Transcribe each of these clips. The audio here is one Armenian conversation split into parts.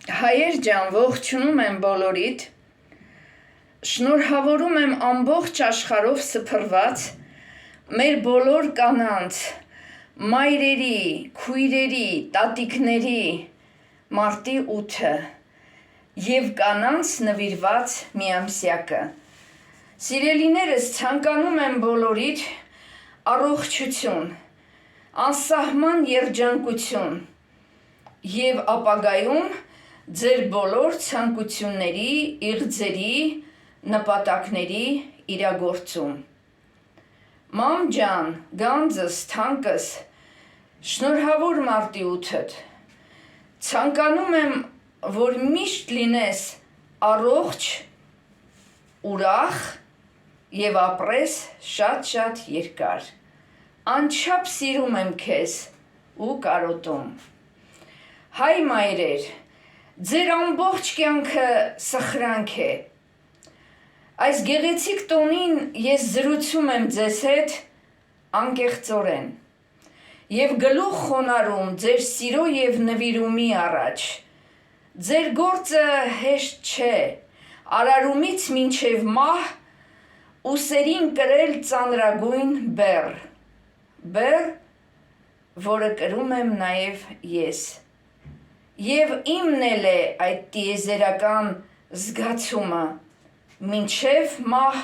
Հայեր ջան, ողջունում եմ բոլորիդ, շնորհավորում եմ ամբողջ աշխարհով սփռված մեր բոլոր կանանց, մայրերի, քույրերի, տատիկների մարտի 8-ը և կանանց նվիրված միամսյակը։ Սիրելիներս, ցանկանում եմ բոլորիդ առողջություն, անսահման երջանկություն և ապագայում ձեր բոլոր ցանկությունների, իղձերի, նպատակների իրագործում։ Մամ ջան, գանձս, թանկս, շնորհավոր մարտի 8-դ, ցանկանում եմ, որ միշտ լինես առողջ, ուրախ և ապրես շատ երկար։ Անչափ սիրում եմ քեզ ու կարոտում։ Հայ մայրեր, ձեր ամբողջ կյանքը սխրանք է։ Այս գեղեցիկ տոնին ես զրուցում եմ ձեզ հետ անկեղծորեն և գլուխ խոնարհում ձեր սիրո և նվիրումի առաջ։ Ձեր գործը հեշտ չէ, արարումից մինչև մահ ուսերին կրել ծանրագույն բեռ, որը կրում եմ նաև ես։ Եվ իմն էլ է այդ տիեզերական զգացումը մինչև մահ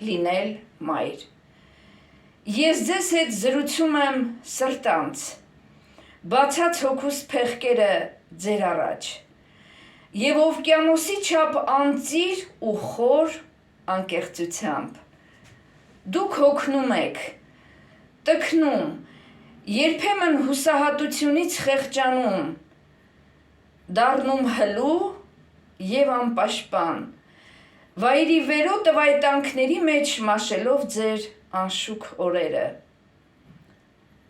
լինել մայր։ Ես ձեզ հետ զրուցում եմ սրտանց, բացած հոգուս փեղկերը ձեր առաջ և օվկիանոսի չափ անծիր ու խոր անկեղծությամբ։ Դուք հոգնում եք, տքնում, երբեմն հուսահատությունից խեղճանում, դառնում հլու և անպաշտպան, վայրի վերո տվայտանքների մեջ մաշելով ձեր անշուք օրերը։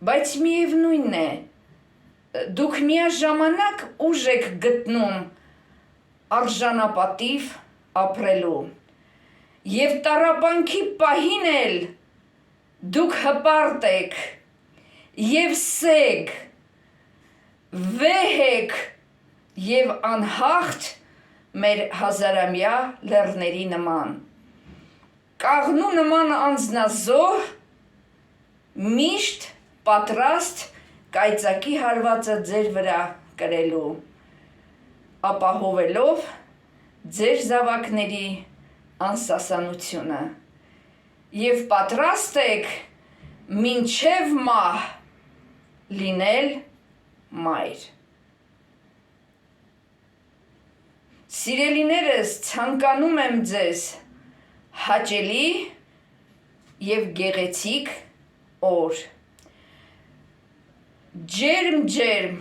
Բայց միևնույն է, դուք միաժամանակ ուժ եք գտնում արժանապատիվ ապրելու և տառապանքի պահին էլ դուք հպարտ եք և սեգ, վեհ եք և անհաղթ մեր հազարամյա լեռների նման, կաղնու նման անձնազոհ, միշտ պատրաստ կայծակի հարվածը ձեր վրա կրելու, ապահովելով ձեր զավակների անսասանությունը և պատրաստ եք մինչև մահ լինել մայր։ Սիրելիներս, ցանկանում եմ ձեզ հաճելի և գեղեցիկ օր, ջերմ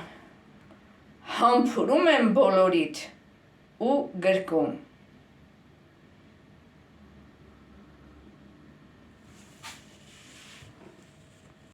համբուրում եմ բոլորիդ ու գրկում։